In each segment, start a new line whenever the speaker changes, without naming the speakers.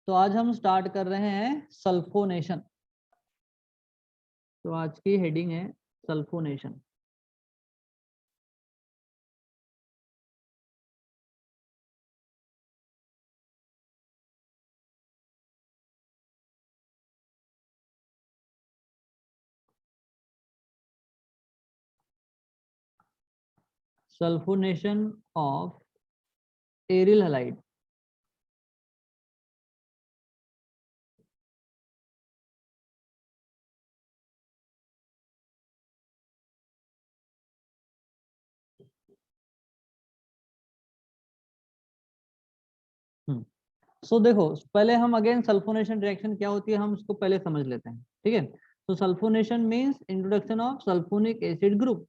तो आज हम स्टार्ट कर रहे हैं सल्फोनेशन। तो आज की हेडिंग है sulphonation. Sulphonation of aryl halide. So देखो, पहले हम अगेन सल्फोनेशन रिएक्शन क्या होती है हम इसको पहले समझ लेते हैं, ठीक है। तो sulphonation means introduction of sulfonic acid group.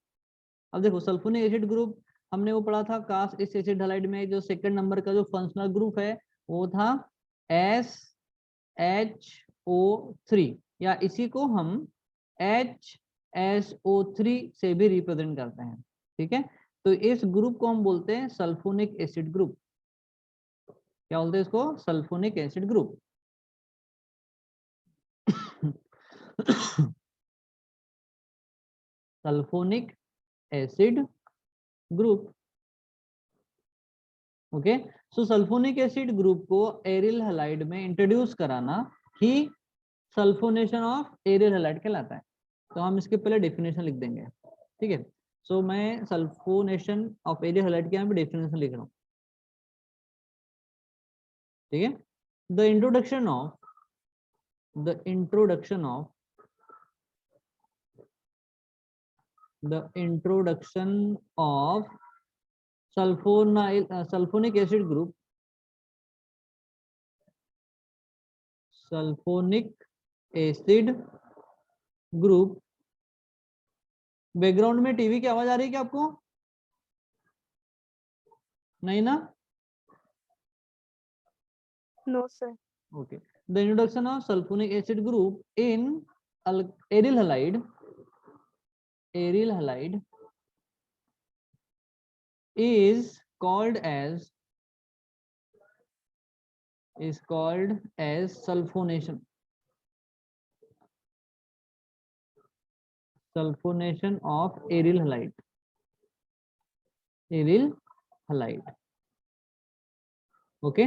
अब देखो, सल्फोनिक एसिड ग्रुप हमने वो पढ़ा था कास्ट इस एसिड हैलाइड में जो सेकंड नंबर का जो फंक्शनल ग्रुप है वो था SHO3, या इसी को हम HSO3 से भी रिप्रेजेंट करते हैं, ठीक है। तो इस ग्रुप को हम बोलते हैं सल्फोनिक एसिड ग्रुप। क्या बोलते हैं इसको? Sulphonic acid group. Sulphonic acid group, okay. So sulphonic acid group को एरिल हैलाइड में इंट्रोड्यूस कराना ही सल्फोनेशन ऑफ एरियल हैलाइड कहलाता है। तो हम इसके पहले डेफिनेशन लिख देंगे, ठीक है। सो मैं सल्फोनेशन ऑफ एरियल हैलाइड के यहाँ पे डेफिनेशन लिख रहा हूँ, ठीक है। The introduction of the introduction of sulfonic acid group, sulfonic acid group. Background में टीवी की आवाज आ रही है क्या आपको? नहीं ना?
No sir.
Okay. The introduction of sulfonic acid group in aryl halide is called as sulfonation of aryl halide, okay.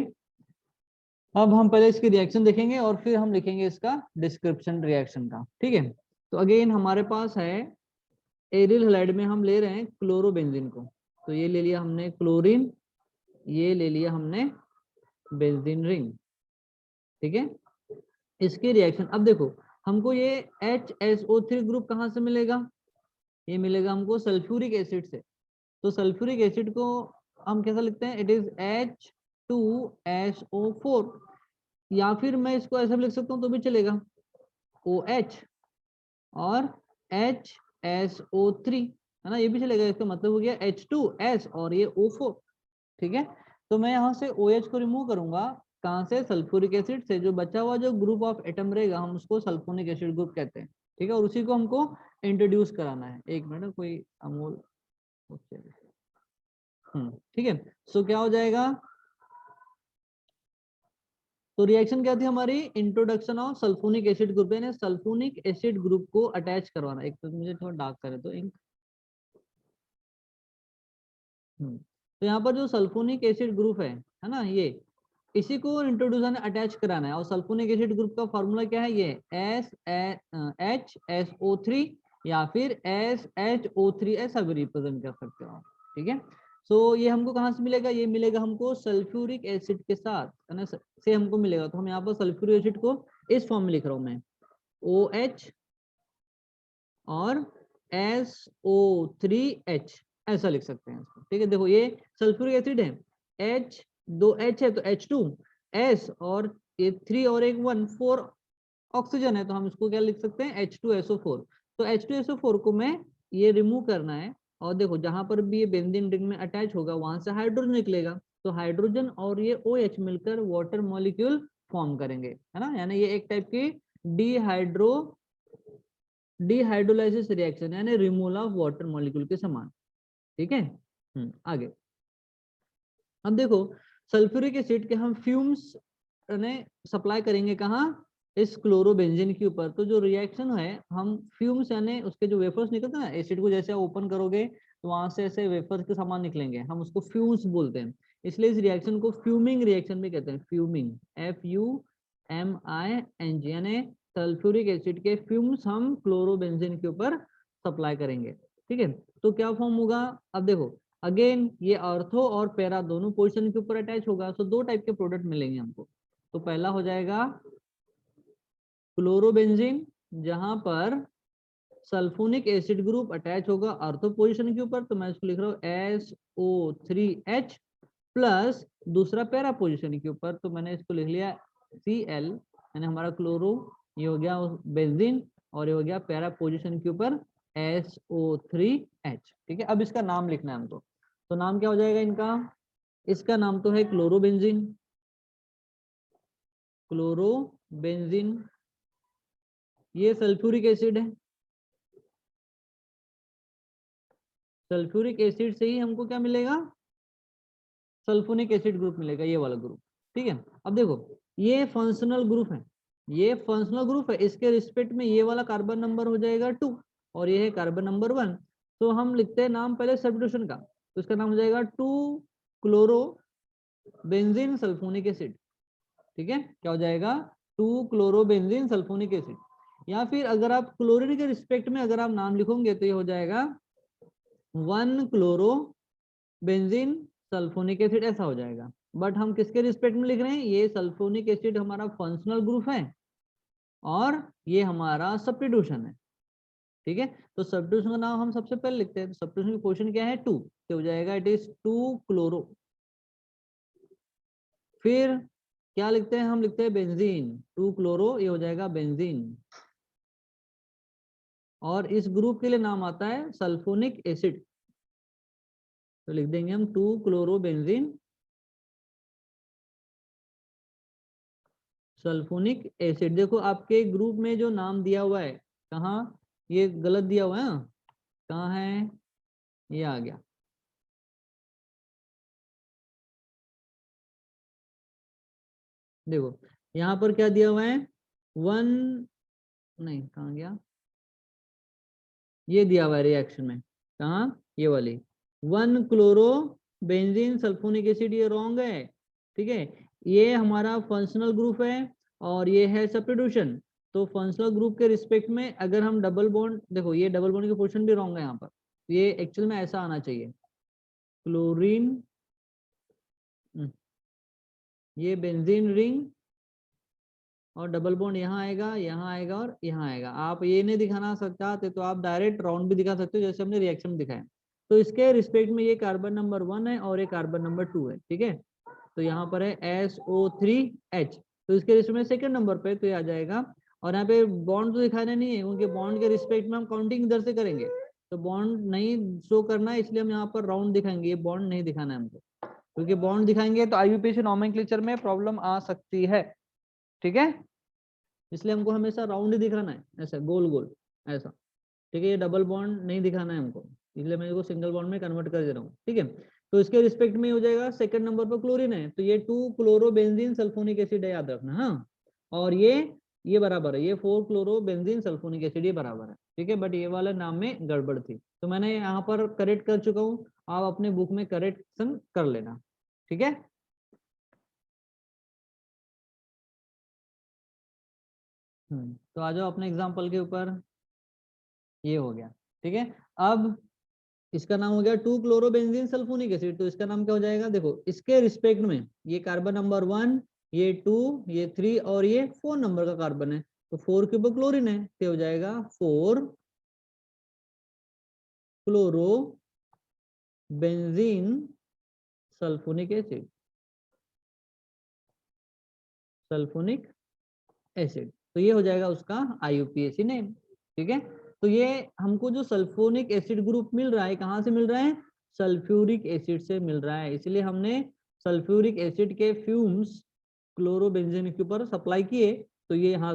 अब हम पहले इसकी रिएक्शन देखेंगे और फिर हम लिखेंगे इसका डिस्क्रिप्शन रिएक्शन का, ठीक है। तो अगेन हमारे पास है एरिल हैलाइड में हम ले रहे हैं क्लोरोबेंजीन को। तो ये ले लिया हमने क्लोरीन, ये ले लिया हमने बेंजीन रिंग, ठीक है। इसकी रिएक्शन अब देखो, हमको ये HSO3 ग्रुप कहाँ से मिलेगा? ये मिलेगा हमको सल्फ्यूरिक एसिड से। तो सल्फ्यूरिक एसिड को हम कैसा लिखते हैं? इट इज H2SO4, या फिर मैं इसको ऐसा भी लिख सकता हूँ तो भी चलेगा, OH और HSO3, है ना, ये भी चलेगा। इसका मतलब हो गया H2S और ये O4, ठीक है। तो मैं यहाँ से OH को रिमूव करूंगा, कहाँ से? सल्फ्यूरिक एसिड से। जो बचा हुआ जो ग्रुप ऑफ एटम रहेगा हम उसको सल्फोनिक एसिड ग्रुप कहते हैं, ठीक है। और उसी को हमको इंट्रोड्यूस कराना है। एक मिनट, कोई अमूल, ठीक है। सो क्या हो जाएगा? तो रिएक्शन क्या थी हमारी? Introduction of sulfonic acid group, यानी सल्फोनिक एसिड ग्रुप को अटैच करवाना। एक तो मुझे थोड़ा डार्क करे तो इंक। तो यहाँ पर जो सल्फोनिक एसिड ग्रुप है ना, ये इसी को इंट्रोड्यूस अटैच कराना है। और सल्फोनिक एसिड ग्रुप का फॉर्मूला क्या है? ये HSO3 या फिर SHO3 ऐसा भी रिप्रेजेंट कर सकते हो आप, ठीक है। सो ये हमको कहाँ से मिलेगा? ये मिलेगा हमको सल्फ्यूरिक एसिड के साथ, है ना, से हमको मिलेगा। तो हम यहाँ पर सल्फ्यूरिक एसिड को इस फॉर्म में लिख रहा हूँ मैं, OH और SO3H, ऐसा लिख सकते हैं इसको, ठीक है। देखो ये सल्फ्यूरिक एसिड है, H, 2 H है तो H2, S और ये 3 और एक 1, 4 ऑक्सीजन है, तो हम इसको क्या लिख सकते हैं? H2SO4। तो H2SO4 को मैं ये रिमूव करना है, और देखो जहां पर भी ये बेंजीन रिंग में अटैच होगा वहां से हाइड्रोजन निकलेगा। तो हाइड्रोजन और ये OH मिलकर वाटर मॉलिक्यूल फॉर्म करेंगे, है ना। यानी ये एक टाइप की डिहाइड्रोलाइसिस रिएक्शन, यानी रिमूवल ऑफ वाटर मॉलिक्यूल के समान, ठीक है। आगे अब देखो, सल्फ्यूरिक एसिड के हम फ्यूम्स सप्लाई करेंगे कहाँ, इस क्लोरोबेंजीन के ऊपर। तो जो रिएक्शन है, हम फ्यूम्स यानी उसके जो वेफर्स निकलते हैं ना, एसिड को जैसे ओपन करोगे तो वहां से ऐसे वेफर्स के सामान निकलेंगे, हम उसको फ्यूम्स बोलते हैं। इसलिए इस रिएक्शन को फ्यूमिंग रिएक्शन भी कहते हैं, फ्यूमिंग, FUMING, यानी सल्फ्यूरिक एसिड के फ्यूम्स हम क्लोरोबेंजीन के ऊपर सप्लाई करेंगे। ठीक है, तो क्या फॉर्म होगा, अब देखो अगेन ये ऑर्थो और पैरा दोनों पोजीशन के ऊपर अटैच होगा, तो दो टाइप के प्रोडक्ट मिलेंगे हमको। तो पहला हो जाएगा क्लोरोबेंजीन, जहां पर सल्फोनिक एसिड ग्रुप अटैच होगा ऑर्थो पोजीशन के ऊपर, तो मैं इसको लिख रहा हूँ SO3H प्लस दूसरा पैरा पोजीशन के ऊपर, तो मैंने इसको लिख लिया Cl, यानी हमारा क्लोरो, ये हो गया बेंजीन, और ये हो गया पैरा पोजीशन के ऊपर SO3H। ठीक है, अब इसका नाम लिखना है हमको, तो नाम क्या हो जाएगा इनका, इसका नाम तो है क्लोरोबेंजीन, क्लोरोबेंजीन। ये सल्फ्यूरिक एसिड है, सल्फ्यूरिक एसिड से ही हमको क्या मिलेगा, सल्फोनिक एसिड ग्रुप मिलेगा, ये वाला ग्रुप। ठीक है, अब देखो ये फंक्शनल ग्रुप है, ये फंक्शनल ग्रुप है, इसके रिस्पेक्ट में ये वाला कार्बन नंबर हो जाएगा 2 और ये है कार्बन नंबर 1। तो हम लिखते हैं नाम पहले सब्स्टिट्यूशन का, तो इसका नाम हो जाएगा 2 क्लोरो बेंजीन सल्फोनिक एसिड। ठीक है, क्या हो जाएगा, 2 क्लोरो बेंजीन सल्फोनिक एसिड। या फिर अगर आप क्लोरीन के रिस्पेक्ट में अगर आप नाम लिखोगे तो ये हो जाएगा 1 क्लोरो बेंजीन सल्फोनिक एसिड, ऐसा हो जाएगा। बट हम किसके रिस्पेक्ट में लिख रहे हैं, ये सल्फोनिक एसिड हमारा फंक्शनल ग्रुप है और ये हमारा सब्स्टिट्यूशन है। ठीक है, तो सब्स्टिट्यूशन का नाम हम सबसे पहले लिखते हैं, तो सब्स्टिट्यूशन की पोजीशन क्या है 2, तो हो जाएगा इट इज 2 क्लोरो। फिर क्या लिखते हैं, हम लिखते हैं बेंजीन, 2 क्लोरो, ये हो जाएगा बेंजीन, और इस ग्रुप के लिए नाम आता है सल्फोनिक एसिड, तो लिख देंगे हम 2 क्लोरो बेंजीन सल्फोनिक एसिड। देखो आपके ग्रुप में जो नाम दिया हुआ है, कहाँ, ये गलत दिया हुआ है ना, कहाँ है, ये आ गया, देखो यहाँ पर क्या दिया हुआ है, 1, नहीं कहाँ गया, ये दिया हुआ है रिएक्शन में, कहाँ, ये वाली 1 क्लोरो बेंजीन सल्फोनिक एसिड, ये रॉन्ग है। ठीक है, ये हमारा फंक्शनल ग्रुप है और ये है सब्स्टिट्यूशन। तो फंक्शनल ग्रुप के रिस्पेक्ट में अगर हम डबल बॉन्ड, देखो ये डबल बॉन्ड की पोजीशन भी रॉन्ग है यहाँ पर, ये एक्चुअल में ऐसा आना चाहिए, क्लोरीन, ये बेंजीन रिंग और डबल बॉन्ड यहाँ आएगा, यहाँ आएगा और यहाँ आएगा। आप ये नहीं दिखाना चाहते तो आप डायरेक्ट राउंड भी दिखा सकते हो, जैसे हमने रिएक्शन में दिखाया। तो इसके रिस्पेक्ट में ये कार्बन नंबर 1 है और ये कार्बन नंबर 2 है। ठीक है, तो यहाँ पर है SO3H, तो इसके रिस्पेक्ट में सेकंड नंबर पे तो ये आ जाएगा। और यहाँ पे बॉन्ड तो दिखाना नहीं है, उनके बॉन्ड के रिस्पेक्ट में हम काउंटिंग इधर से करेंगे, तो बॉन्ड नहीं शो करना है, इसलिए हम यहाँ पर राउंड दिखाएंगे, ये बॉन्ड नहीं दिखाना है हमको, क्योंकि बॉन्ड दिखाएंगे तो IUPAC नोमेनक्लेचर में प्रॉब्लम आ सकती है। ठीक है, इसलिए हमको हमेशा राउंड ही दिखाना है, ऐसा गोल गोल ऐसा। ठीक है, ये डबल बॉन्ड नहीं दिखाना है हमको, इसलिए मैं इसको सिंगल बॉन्ड में कन्वर्ट कर दे रहा हूँ। ठीक है, तो इसके रिस्पेक्ट में हो जाएगा, सेकंड नंबर पर क्लोरीन है, तो ये 2 क्लोरोबेंजीन सल्फोनिक एसिड है, याद रखना। हाँ, और ये बराबर है, ये 4 क्लोरोबेंजीन सल्फोनिक एसिड, ये बराबर है। ठीक है, बट ये वाला नाम में गड़बड़ थी, तो मैंने यहाँ पर करेक्ट कर चुका हूँ, आप अपने बुक में करेक्शन कर लेना। ठीक है, तो आ जाओ अपने एग्जाम्पल के ऊपर, ये हो गया। ठीक है, अब इसका नाम हो गया 2 क्लोरोबेंजीन सल्फोनिक एसिड, तो इसका नाम क्या हो जाएगा, देखो इसके रिस्पेक्ट में ये कार्बन नंबर 1, ये 2, ये 3 और ये 4 नंबर का कार्बन है, तो 4 के ऊपर क्लोरीन है, तो हो जाएगा 4 chloro benzene sulphonic acid, sulphonic acid, तो ये हो जाएगा उसका IUPAC नेम। ठीक है, तो ये हमको जो सल्फोनिक एसिड ग्रुप मिल रहा है, कहाँ से मिल रहा है, सल्फ्यूरिक एसिड से मिल रहा है, इसलिए हमने सल्फ्यूरिक एसिड के फ्यूम्स क्लोरोबेंजीन के ऊपर सप्लाई किए, तो ये यहाँ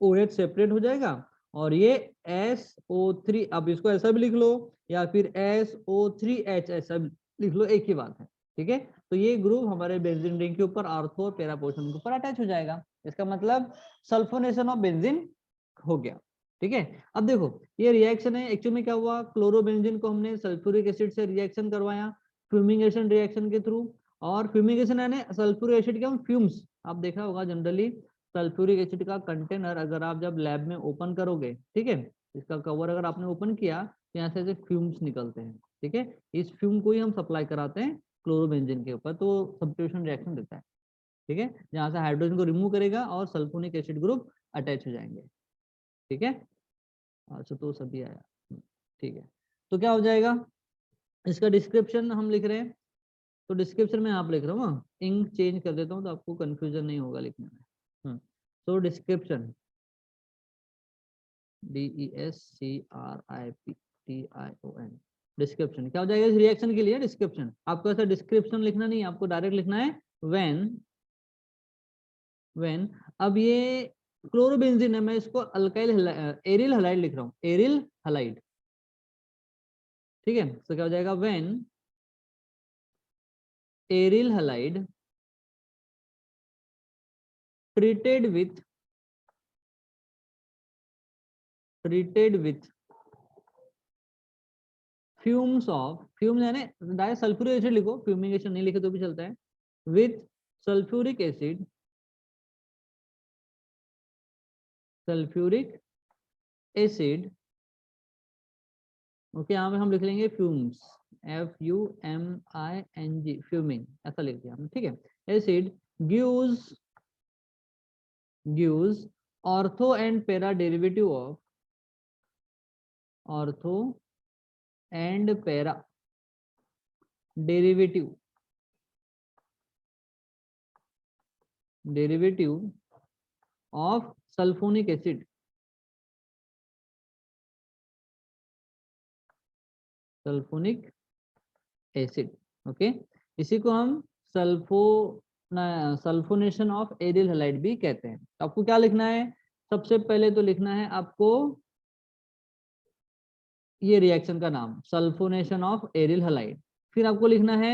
OH सेपरेट हो जाएगा और ये SO3, अब इसको ऐसा भी लिख लो या फिर SO3H ऐसा भी लिख लो, एक ही बात है। ठीक है, तो ये ग्रुप हमारे बेंजीन रिंग के ऊपर ऑर्थो और पैरा पोर्शन के ऊपर अटैच हो जाएगा। इसका मतलब सल्फोनेशन ऑफ बेंजीन हो गया। ठीक है, अब देखो ये रिएक्शन है, एक्चुअली में क्या हुआ, क्लोरोबेंजीन को हमने सल्फ्यूरिक एसिड से रिएक्शन करवाया फ्यूमिगेशन रिएक्शन के थ्रू, और फ्यूमिगेशन यानी सल्फ्यूरिक एसिड के हम फ्यूम्स, आप देखा होगा जनरली सल्फ्यूरिक एसिड का कंटेनर अगर आप जब लैब में ओपन करोगे, ठीक है, इसका कवर अगर आपने ओपन किया तो यहाँ से ऐसे फ्यूम्स निकलते हैं। ठीक है, इस फ्यूम को ही हम सप्लाई कराते हैं क्लोरोबेंजीन के ऊपर, तो सब्स्टिट्यूशन रिएक्शन देता है। ठीक है, जहाँ से हाइड्रोजन को रिमूव करेगा और सल्फोनिक एसिड ग्रुप अटैच हो जाएंगे। ठीक है, अच्छा तो सभी आया। ठीक है, तो क्या हो जाएगा, इसका डिस्क्रिप्शन हम लिख रहे हैं, तो डिस्क्रिप्शन में आप लिख रहा हूँ, इंक चेंज कर देता हूँ तो आपको कंफ्यूजन नहीं होगा लिखने में। तो डिस्क्रिप्शन DESCRIPTION डिस्क्रिप्शन क्या हो जाएगा इस रिएक्शन के लिए, डिस्क्रिप्शन। आपको ऐसा डिस्क्रिप्शन लिखना नहीं, आपको डायरेक्ट लिखना है व्हेन। अब ये क्लोरोबेंजीन है, मैं इसको अल्काइल एरिल हलाइड लिख रहा हूँ, एरिल हलाइड। ठीक है, तो क्या हो जाएगा, when aryl halide treated with fumes of, fumes यानी डायरेक्ट सल्फ्यूरिक एसिड लिखो, फ्यूमिगेशन नहीं लिखे तो भी चलता है, with sulfuric acid, ओके, यहाँ पे हम लिख लेंगे फ्यूम्स, FUMING फ्यूमिंग, ऐसा लिख दिया हमने। ठीक है, acid gives ortho and para derivative of, ortho and para derivative of sulfonic acid, sulphonic acid. Okay, इसी को हम सल्फोनेशन ऑफ एरिल हैलाइड भी कहते हैं। तो आपको क्या लिखना है, सबसे पहले तो लिखना है आपको ये रिएक्शन का नाम, सल्फोनेशन ऑफ एरिल हैलाइड। फिर आपको लिखना है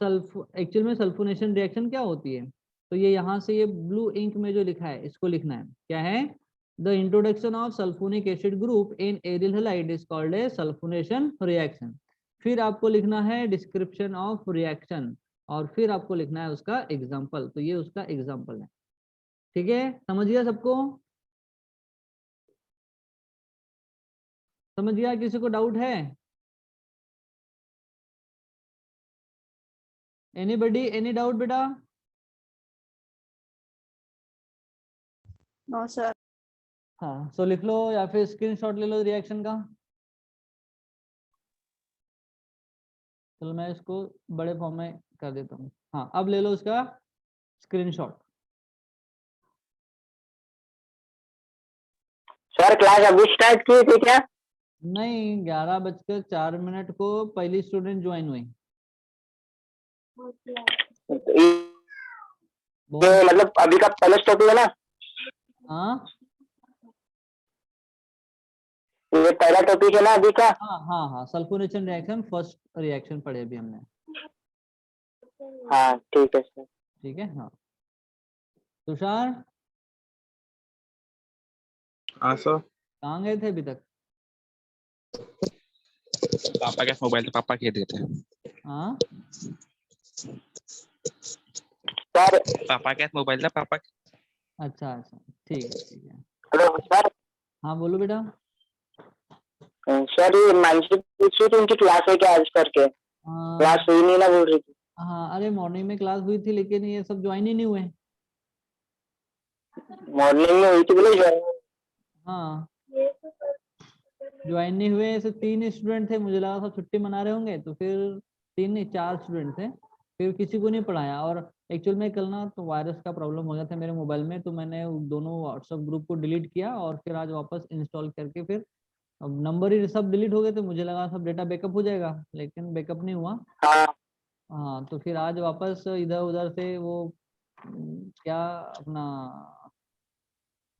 एक्चुअल में सल्फोनेशन रिएक्शन क्या होती है, तो ये यहाँ से ये ब्लू इंक में जो लिखा है इसको लिखना है, क्या है, the introduction of sulfonic acid group in aryl halide is called a sulphonation reaction. फिर आपको लिखना है डिस्क्रिप्शन ऑफ रिएक्शन, और फिर आपको लिखना है उसका एग्जाम्पल, तो ये उसका एग्जाम्पल है। ठीक है, समझ गया सबको, समझ गया, किसी को डाउट है, एनीबडी, एनी डाउट बेटा?
No sir.
हाँ, सो लिख लो या फिर स्क्रीनशॉट ले लो रिएक्शन का। चलो मैं इसको बड़े फॉर्म में कर देता हूँ। हाँ, अब ले लो उसका स्क्रीनशॉट।
सर क्लास अभी स्टार्ट की थी क्या?
नहीं, 11:04 को पहली स्टूडेंट ज्वाइन हुई।
ये मतलब अभी का पहला टॉपिक है ना?
हाँ
ये पहला टॉपिक है ना अभी का?
हाँ हाँ हाँ, सल्फोनेशन रिएक्शन फर्स्ट रिएक्शन पढ़े अभी हमने।
हाँ ठीक है सर।
ठीक है, हाँ तुषार
हाँ सर।
कहाँ गए थे अभी तक?
पापा के मोबाइल पे पापा के देते हैं।
हाँ
सर
पापा के मोबाइल था पापा।
अच्छा अच्छा, ठीक है ठीक है।
Hello sir.
हाँ बोलो बेटा।
सर ये मानसी पूछ रही थी उनकी क्लास है क्या आज करके? क्लास हुई नहीं ना बोल रही थी।
हाँ, अरे मॉर्निंग में क्लास हुई थी लेकिन ये सब ज्वाइन ही नहीं हुए।
मॉर्निंग में हुई थी बोले ज्वाइन।
हाँ ज्वाइन नहीं हुए, ऐसे 3 स्टूडेंट थे, मुझे लगा सब छुट्टी मना रहे होंगे, तो फिर 3 नहीं 4 स्टूडेंट थे, फिर किसी को नहीं पढ़ाया। और एक्चुअल में कल ना तो वायरस का प्रॉब्लम हो गया था मेरे मोबाइल में, तो मैंने दोनों व्हाट्सएप ग्रुप को डिलीट किया और फिर आज वापस इंस्टॉल करके फिर अब नंबर ही सब डिलीट हो गए थे, मुझे लगा सब डेटा बैकअप हो जाएगा, लेकिन बैकअप नहीं हुआ।
हाँ
हाँ, तो फिर आज वापस इधर उधर से वो क्या अपना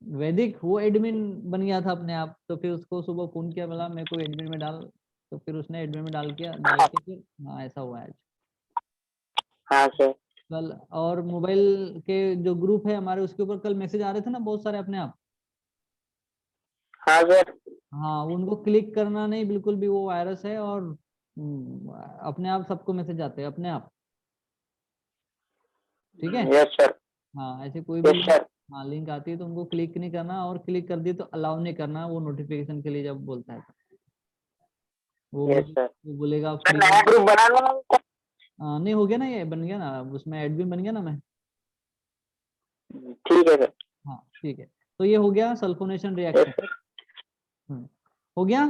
वैदिक वो एडमिन बन गया था अपने आप, तो फिर उसको सुबह फोन किया, बोला मेरे को एडमिन में डाल, तो फिर उसने एडमिन में डाल के फिर हाँ ऐसा हुआ है आज।
हाँ सर।
कल और मोबाइल के जो ग्रुप है हमारे उसके ऊपर कल मैसेज आ रहे थे ना बहुत सारे अपने आप।
हाँ सर।
हाँ उनको क्लिक करना नहीं बिल्कुल भी, वो वायरस है और अपने आप सबको मैसेज आते हैं अपने आप। ठीक है।
Yes sir.
हाँ ऐसे कोई भी
यस
लिंक,
सर।
हाँ लिंक आती है तो उनको क्लिक नहीं करना, और क्लिक कर दिए तो अलाउ नहीं करना वो नोटिफिकेशन के लिए जब बोलता है तो।
Yes sir.
वो बोलेगा
सर
फ्री
नया
है।
ग्रुप बनाना है?
नहीं हो गया ना, ये बन गया ना, उसमें एडमिन बन गया ना मैं।
ठीक है सर।
हाँ ठीक है। तो ये हो गया सल्फोनेशन
यस
रिएक्शन।
सर।
हो गया।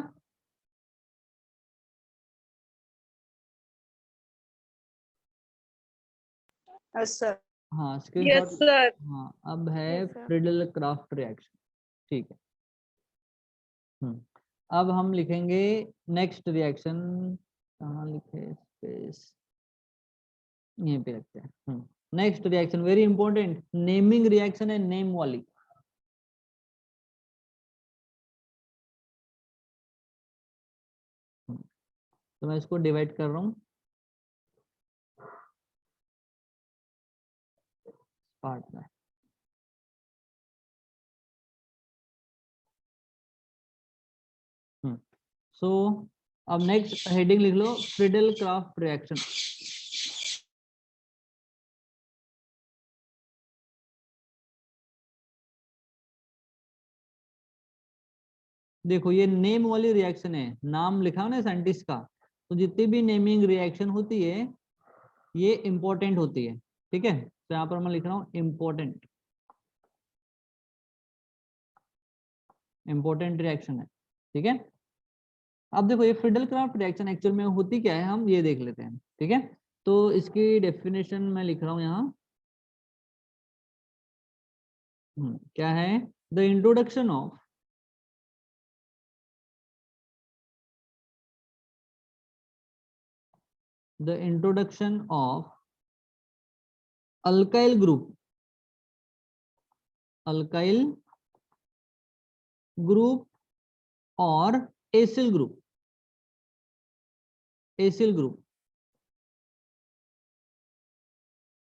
Yes sir.
हाँ
यस
स्क्रीनशॉट।
सर।
हाँ अब है
yes sir.
Friedel craft reaction. ठीक है। अब हम लिखेंगे नेक्स्ट रिएक्शन। कहाँ लिखे स्पेस, यहीं पे रखते हैं। Next reaction very important, naming reaction है, नेम वाली। तो मैं इसको डिवाइड कर रहा हूँ पार्ट में। सो अब नेक्स्ट हेडिंग लिख लो, फ्रीडल क्राफ्ट रिएक्शन। देखो ये नेम वाली रिएक्शन है, नाम लिखा ना साइंटिस्ट का, तो जितनी भी नेमिंग रिएक्शन होती है ये इंपॉर्टेंट होती है। ठीक है, तो यहाँ पर मैं लिख रहा हूँ इंपॉर्टेंट, इंपॉर्टेंट रिएक्शन है। ठीक है। अब देखो ये फ्रीडल क्राफ्ट रिएक्शन एक्चुअल में होती क्या है हम ये देख लेते हैं। ठीक है, तो इसकी डेफिनेशन मैं लिख रहा हूँ यहाँ। क्या है, the introduction of alkyl group और acyl group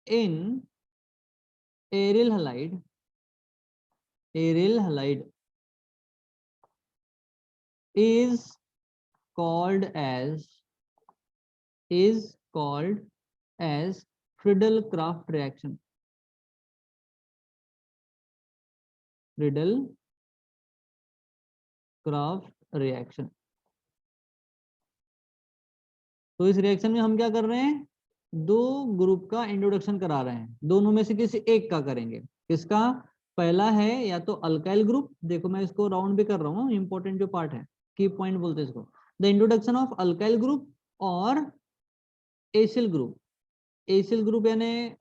in aryl halide is called as Friedel-Crafts reaction. तो इस रिएक्शन में हम क्या कर रहे हैं, दो ग्रुप का इंट्रोडक्शन करा रहे हैं, दोनों में से किसी एक का करेंगे। किसका, पहला है या तो अल्काइल ग्रुप, देखो मैं इसको राउंड भी कर रहा हूँ, इंपॉर्टेंट जो पार्ट है, की पॉइंट बोलते हैं इसको, the introduction of alkyl group और एसिल ग्रुप यानी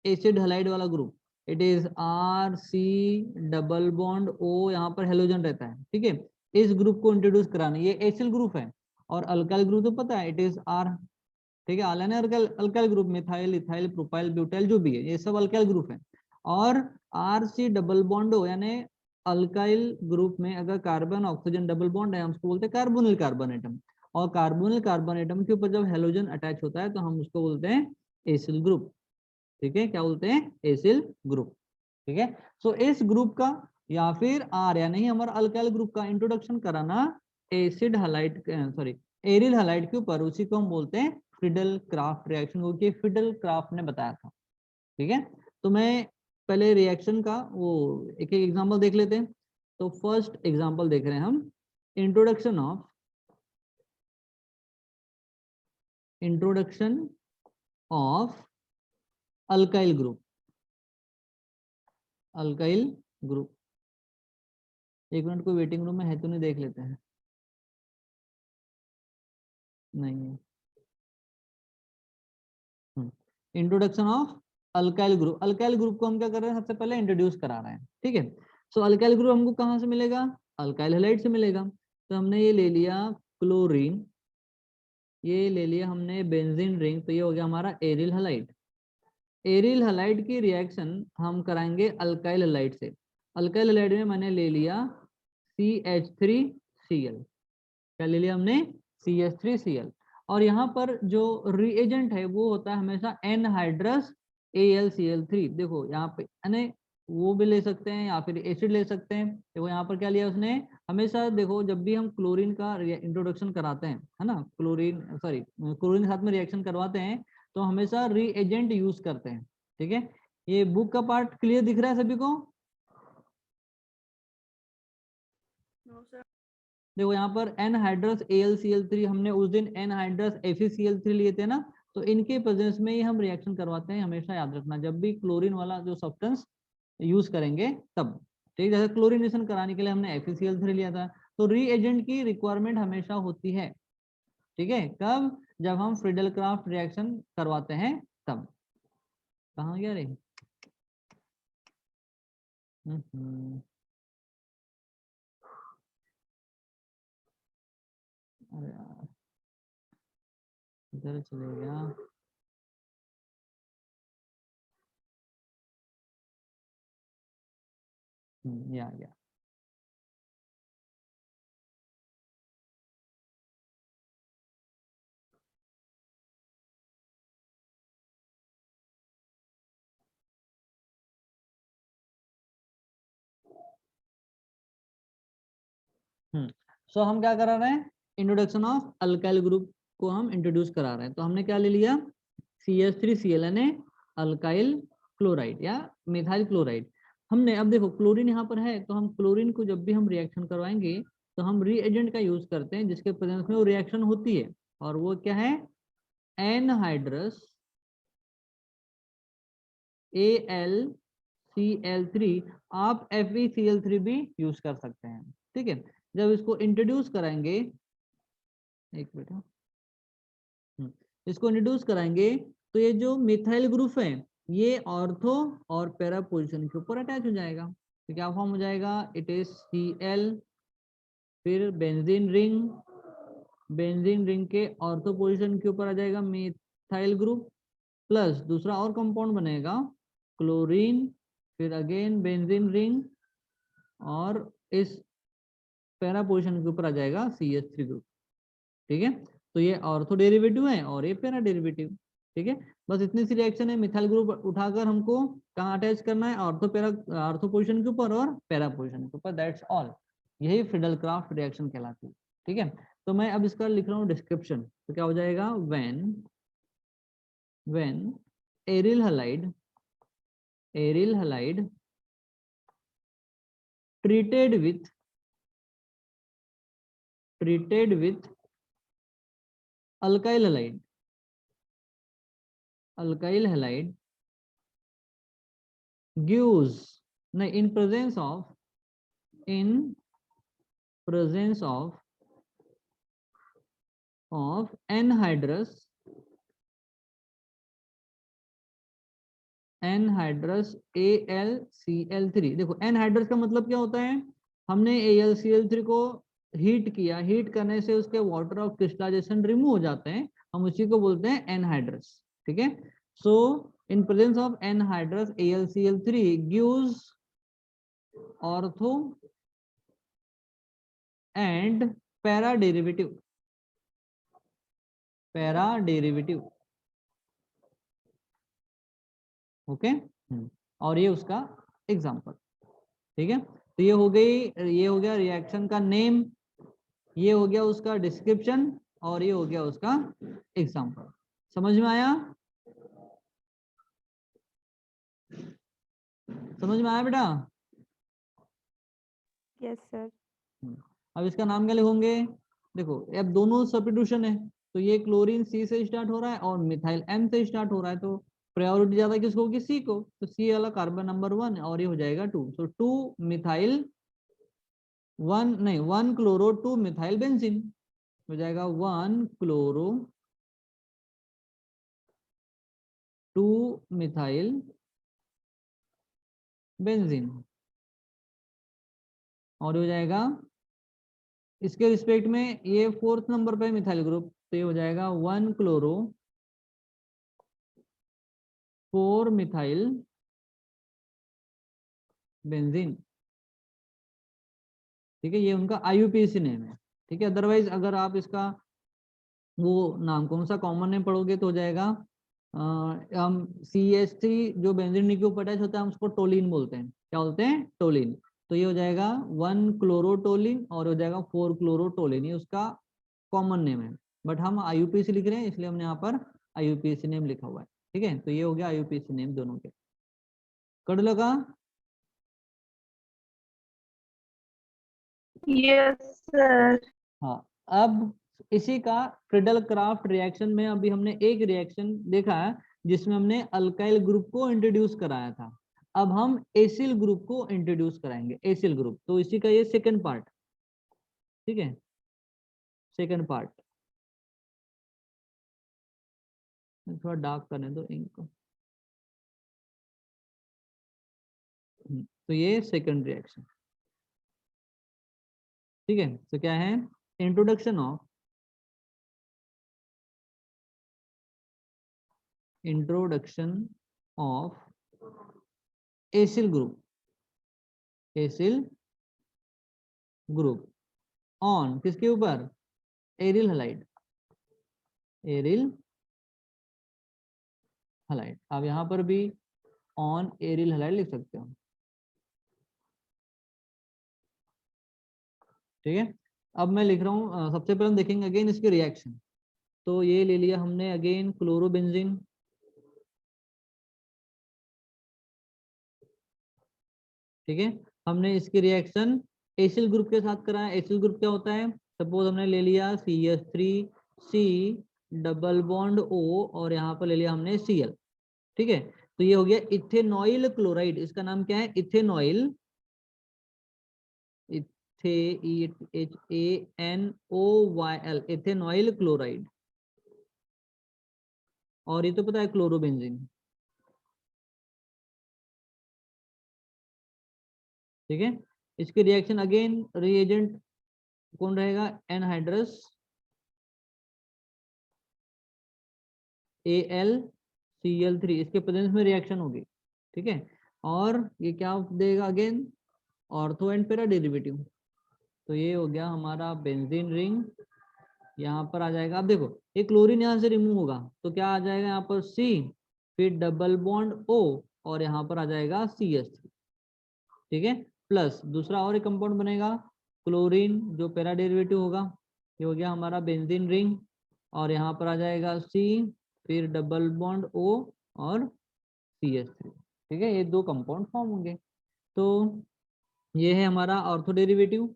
एसिड हलाइड वाला group, it is RC double bond O, यहाँ पर हेलोजन रहता है। ठीक है, इस ग्रुप को इंट्रोड्यूस कराना, ये एसिल ग्रुप है, और अल्काइल ग्रुप तो पता है इट इज R। ठीक है, आलन है alkyl group, methyl ethyl propyl butyl जो भी है ये सब अल्काइल ग्रुप है। और RC डबल बॉन्ड O यानी अल्काइल ग्रुप में अगर कार्बन ऑक्सीजन डबल बॉन्ड है हम उसको बोलते हैं कार्बोनिल कार्बन एटम, और कार्बोनिल कार्बन एटम के ऊपर जब हेलोजन अटैच होता है तो हम उसको बोलते हैं एसिल ग्रुप। ठीक है, क्या बोलते हैं, एसिल ग्रुप। ठीक है, सो इस ग्रुप का या फिर आर या नहीं हमारा अल्काइल ग्रुप का इंट्रोडक्शन कराना acid halide sorry aryl halide के ऊपर, उसी को हम बोलते हैं फ्रीडल क्राफ्ट रिएक्शन, क्योंकि फ्रीडल क्राफ्ट ने बताया था। ठीक है, तो मैं पहले रिएक्शन का वो एक एक एग्जांपल देख लेते हैं। तो फर्स्ट एग्जांपल देख रहे हैं हम, इंट्रोडक्शन ऑफ अल्काइल ग्रुप। एक मिनट, कोई वेटिंग रूम में है तो नहीं, देख लेते हैं। नहीं, इंट्रोडक्शन ऑफ अल्काइल ग्रुप को हम क्या कर रहे हैं, सबसे पहले इंट्रोड्यूस करा रहे हैं। ठीक है, सो अल्काइल ग्रुप हमको कहाँ से मिलेगा, अल्काइल हैलाइड से मिलेगा। तो हमने ये ले लिया क्लोरीन, ये ले लिया हमने बेंजीन रिंग, तो ये हो गया हमारा एरिल हैलाइड। एरिल हैलाइड की रिएक्शन हम कराएंगे अल्काइल हैलाइड से। अल्काइल हैलाइड में मैंने ले लिया CH3Cl, क्या ले लिया हमने, CH3Cl। और यहाँ पर जो रिएजेंट है वो होता है हमेशा एनहाइड्रस AlCl3। देखो यहाँ पे यानी वो भी ले सकते हैं या फिर एसिड ले सकते हैं। देखो यहाँ पर क्या लिया उसने, हमेशा देखो जब भी हम क्लोरीन का इंट्रोडक्शन कराते हैं, है ना, क्लोरीन के साथ में रिएक्शन करवाते हैं तो हमेशा रिएजेंट यूज करते हैं। ठीक है, ये बुक का पार्ट क्लियर दिख रहा है सभी को? देखो यहाँ पर एनहाइड्रस AlCl3, हमने उस दिन एनहाइड्रस FeCl3 लिए थे ना, तो इनके प्रेजेंस में ही हम रिएक्शन करवाते हैं। हमेशा याद रखना जब भी क्लोरीन वाला जो सब्सटेंस यूज करेंगे तब। ठीक, जैसे क्लोरीनेशन कराने के लिए हमने FeCl3 लिया था, तो रीएजेंट की रिक्वायरमेंट हमेशा होती है। ठीक है, कब? जब हम फ्रीडल क्राफ्ट रिएक्शन करवाते हैं तब। कहाँ गया रे? अरे यार, इधर चले गया। या सो हम क्या करा रहे हैं, इंट्रोडक्शन ऑफ अल्काइल ग्रुप को हम इंट्रोड्यूस करा रहे हैं। तो हमने क्या ले लिया, CH3Cl अल्काइल क्लोराइड या मिथाइल क्लोराइड। हमने अब देखो क्लोरीन यहाँ पर है, तो हम क्लोरीन को जब भी हम रिएक्शन करवाएंगे तो हम रीएजेंट का यूज करते हैं जिसके प्रेजेंस में वो रिएक्शन होती है, और वो क्या है, एनहाइड्रस AlCl3। आप FeCl3 भी यूज कर सकते हैं। ठीक है, जब इसको इंट्रोड्यूस कराएंगे, एक मिनट, इसको इंट्रोड्यूस कराएंगे तो ये जो मिथाइल ग्रुप है ये ऑर्थो और पैरा पोजीशन के ऊपर अटैच हो जाएगा। तो क्या फॉर्म हो जाएगा, इट इज Cl, फिर बेंजीन रिंग के ऑर्थो पोजीशन के ऊपर आ जाएगा मिथाइल ग्रुप, प्लस दूसरा और कंपाउंड बनेगा क्लोरीन, फिर अगेन बेंजीन रिंग, और इस पैरा पोजीशन के ऊपर आ जाएगा CH3 ग्रुप। ठीक है, तो ये ऑर्थो डेरिवेटिव है और ये पैरा डेरिवेटिव। ठीक है, बस इतनी सी रिएक्शन है। मिथाइल ग्रुप उठाकर हमको कहाँ अटैच करना है, ऑर्थो पोजीशन के ऊपर और पैरा पोजीशन के ऊपर, दैट्स ऑल। यही फ्रीडल क्राफ्ट रिएक्शन कहलाती है। ठीक है, तो मैं अब इसका लिख रहा हूँ डिस्क्रिप्शन। तो क्या हो जाएगा, when aryl halide treated with alkyl halide gives in presence of anhydrous AlCl3। देखो एनहाइड्रस का मतलब क्या होता है, हमने AlCl3 को हीट किया, हीट करने से उसके वाटर ऑफ क्रिस्टलाइजेशन रिमूव हो जाते हैं, हम उसी को बोलते हैं एनहाइड्रस। ठीक है, so in presence of anhydrous AlCl3 gives ortho and para derivative. Okay, और ये उसका एग्जांपल। ठीक है, तो ये हो गया रिएक्शन का नेम, ये हो गया उसका डिस्क्रिप्शन, और ये हो गया उसका एग्जांपल। समझ में आया? समझ में आया बेटा?
Yes sir.
अब इसका नाम क्या लिखोगे, देखो अब दोनों सब्स्टिट्यूशन है, तो ये क्लोरीन C से स्टार्ट हो रहा है और मिथाइल M से स्टार्ट हो रहा है, तो प्रायोरिटी ज्यादा किसको होगी, C को, तो C वाला कार्बन नंबर 1 और ये हो जाएगा 2। सो 2 मिथाइल 1 क्लोरो 2 मिथाइल बेंजीन हो जाएगा, 1 क्लोरो 2 मिथाइल बेंजीन, और हो जाएगा इसके रिस्पेक्ट में ये 4th नंबर पे मिथाइल ग्रुप, तो ये हो जाएगा 1 क्लोरो 4 मिथाइल बेंजीन। ठीक है, ये उनका IUPAC नेम है। ठीक है, अदरवाइज अगर आप इसका वो नाम कौन सा कॉमन नेम पढ़ोगे तो हो जाएगा हम CH3 जो बेंजीन रिंग के ऊपर अटैच होता है हम उसको टोलिन बोलते हैं। क्या बोलते हैं? टोलिन। तो ये हो जाएगा 1 क्लोरोटोलिन और हो जाएगा 4 क्लोरोटोलिन, ये उसका कॉमन नेम है। बट हम IUPAC लिख रहे हैं इसलिए हमने यहाँ पर IUPAC नेम लिखा हुआ है। ठीक है, तो ये हो गया IUPAC नेम दोनों के। कर लगा?
Yes sir.
हाँ, अब इसी का क्रिडल क्राफ्ट रिएक्शन में अभी हमने एक रिएक्शन देखा है जिसमें हमने अल्काइल ग्रुप को इंट्रोड्यूस कराया था। अब हम एसिल ग्रुप को इंट्रोड्यूस कराएंगे, एसिल ग्रुप। तो इसी का ये सेकंड पार्ट। ठीक है, सेकंड पार्ट। थोड़ा डार्क करने दो इंक को। तो ये सेकंड रिएक्शन। ठीक है, तो क्या है? Introduction of acyl group, acyl group on किसके ऊपर? Aryl halide, aryl halide. आप यहाँ पर भी ऑन एरिल हैलाइड लिख सकते हो। ठीक है, अब मैं लिख रहा हूँ, सबसे पहले हम देखेंगे अगेन इसके रिएक्शन। तो ये ले लिया हमने अगेन क्लोरोबेंजीन। ठीक है, हमने इसकी रिएक्शन एसिल ग्रुप के साथ कराया। एसिल ग्रुप क्या होता है? सपोज हमने ले लिया CH3C डबल बॉन्ड O और यहाँ पर ले लिया हमने Cl। ठीक है, तो ये हो गया इथेनॉइल क्लोराइड। इसका नाम क्या है? Ethanoyl, HANOYL, ethanoyl chloride. और ये तो पता है क्लोरोबेंजीन। ठीक है, इसके रिएक्शन अगेन रिएजेंट कौन रहेगा? एनहाइड्रस AlCl3, इसके प्रेजेंस में रिएक्शन होगी। ठीक है, और ये क्या देगा? Again ortho and para derivative. तो ये हो गया हमारा बेंजीन रिंग। यहाँ पर आ जाएगा, अब देखो ये क्लोरीन यहाँ से रिमूव होगा तो क्या आ जाएगा यहाँ पर? C, फिर डबल बॉन्ड O और यहाँ पर आ जाएगा CH3। ठीक है, प्लस दूसरा और एक कंपाउंड बनेगा क्लोरीन जो पैरा डेरिवेटिव होगा। ये हो गया हमारा बेंजीन रिंग और यहाँ पर आ जाएगा C, फिर डबल बॉन्ड O और CH3। ठीक है, ये दो कंपाउंड फॉर्म होंगे। तो ये है हमारा ऑर्थो डेरिवेटिव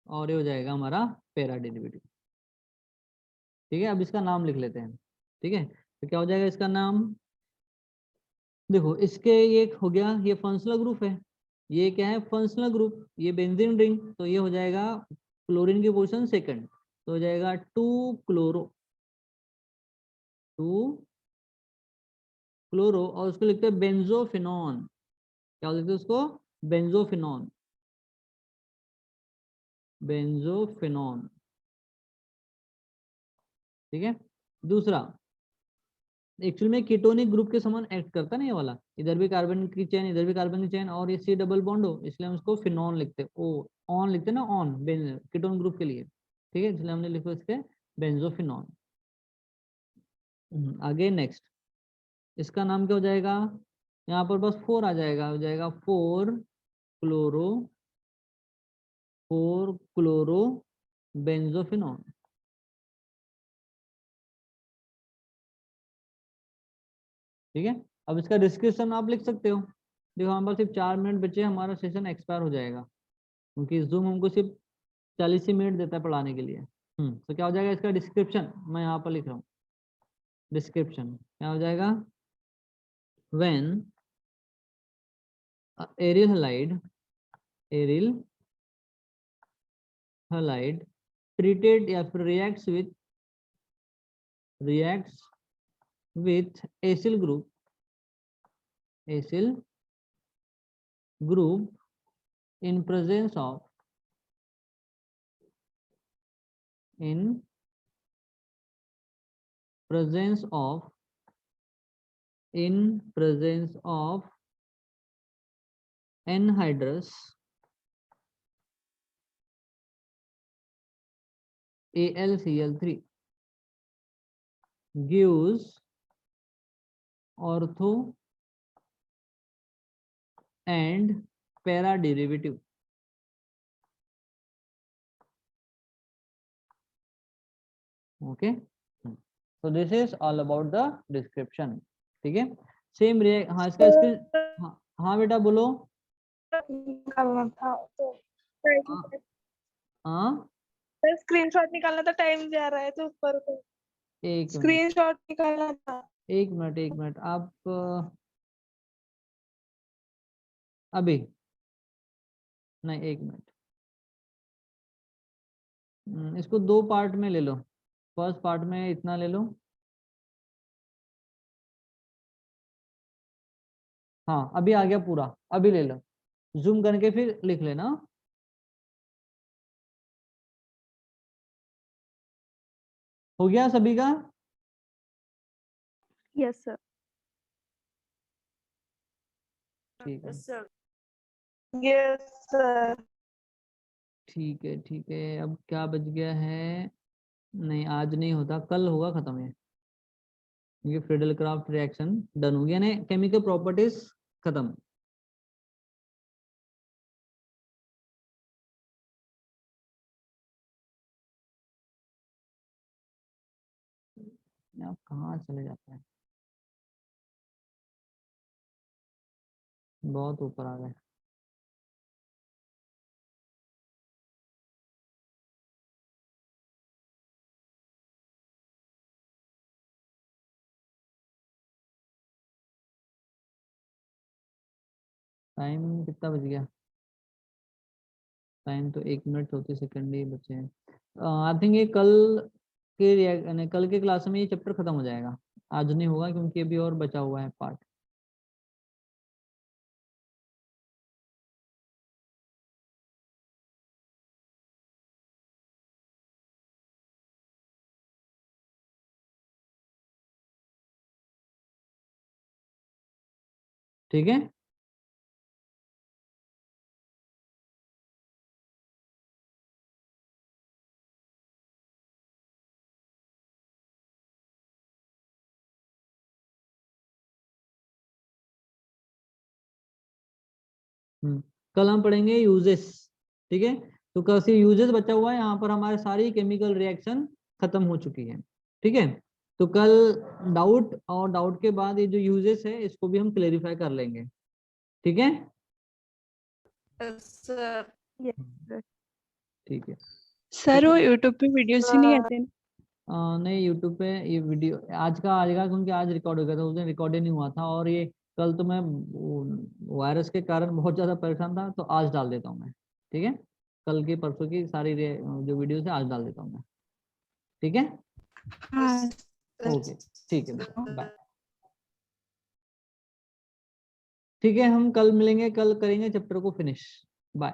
और ये हो जाएगा हमारा पैरा डेरिवेटिव। ठीक है, अब इसका नाम लिख लेते हैं। ठीक है, तो क्या हो जाएगा इसका नाम? देखो इसके ये हो गया, ये फंक्शनल ग्रुप है। ये क्या है? Functional group. ये बेंजीन रिंग, तो ये हो जाएगा क्लोरीन की पोजीशन सेकंड, तो हो जाएगा 2 क्लोरो, 2 क्लोरो और उसको लिखते हैं बेंजोफिनॉन। क्या लिखते हैं उसको? Benzophenone, benzophenone. ठीक है, दूसरा एक्चुअल में कीटोनिक ग्रुप के समान एक्ट करता है ना ये वाला, इधर भी कार्बन की चेन इधर भी कार्बन की चेन और ये C डबल बॉन्ड हो, इसलिए हम इसको फिनॉन लिखते हैं। ओ ऑन लिखते हैं ना, ऑन कीटोन ग्रुप के लिए। ठीक है, इसलिए हमने लिखा इसके बेंजोफिनॉन। आगे नेक्स्ट इसका नाम क्या हो जाएगा? यहाँ पर बस 4 आ जाएगा, हो जाएगा 4 क्लोरो बेंजोफिनॉन। ठीक है, अब इसका डिस्क्रिप्शन आप लिख सकते हो। देखो हमारे पास सिर्फ 4 मिनट बचे, हमारा सेशन एक्सपायर हो जाएगा क्योंकि जूम हमको सिर्फ 40 ही मिनट देता है पढ़ाने के लिए। तो क्या हो जाएगा इसका डिस्क्रिप्शन? मैं यहाँ पर लिख रहा हूँ डिस्क्रिप्शन। क्या हो जाएगा? व्हेन एरिल हैलाइड ट्रीटेड या फिर reacts with acyl group in presence of anhydrous AlCl3 gives ortho and para derivative. Okay, so this is all about the description. ठीक है, सेम हाँ इसका स्क्रीन, हाँ बेटा बोलो।
निकालना था तो
हाँ
स्क्रीनशॉट निकालना था, टाइम जा रहा है तो ऊपर को
एक मिनट,
स्क्रीनशॉट निकालना था।
एक मिनट आप अभी नहीं, एक मिनट, इसको दो पार्ट में ले लो। फर्स्ट पार्ट में इतना ले लो, हाँ अभी आ गया पूरा, अभी ले लो, जूम करके फिर लिख लेना। हो गया सभी का?
Yes sir.
ठीक है,
यस सर।
ठीक है, ठीक है। अब क्या बच गया है? नहीं आज नहीं होता, कल होगा खत्म है। ये फ्रीडल क्राफ्ट रिएक्शन डन हो गया, नहीं केमिकल प्रॉपर्टीज खत्म। आप कहाँ चले जाते हैं, बहुत ऊपर आ गए। टाइम कितना बच गया? टाइम तो 1 मिनट 34 सेकंड ही बचे हैं। आई थिंक ये कल के क्लास में ये चैप्टर खत्म हो जाएगा। आज नहीं होगा क्योंकि अभी और बचा हुआ है पार्ट। ठीक है, कल हम पढ़ेंगे यूजेस। ठीक है, तो कल से यूजेस बचा हुआ है, यहाँ पर हमारे सारी केमिकल रिएक्शन खत्म हो चुकी है। ठीक है, तो कल डाउट और डाउट के बाद ये जो यूजेस है इसको भी हम क्लेरिफाई कर लेंगे। ठीक है,
सर
ठीक है।
सर वो यूट्यूब पे वीडियोस ही नहीं आते हैं।
नहीं यूट्यूब पे ये वीडियो आज का आएगा क्योंकि आज रिकॉर्ड हो गया था, उस दिन रिकॉर्ड ही नहीं हुआ था। और ये कल तो मैं वायरस के कारण बहुत ज़्यादा परेशान था, तो आज डाल देता हूँ मैं। ठीक है, कल की परसों की सारी जो वीडियो है आज डाल देता हूँ मैं। ठीक है,
हाँ
ओके, ठीक है बेटा, बाय। ठीक है, हम कल मिलेंगे, कल करेंगे चैप्टर को फिनिश। बाय।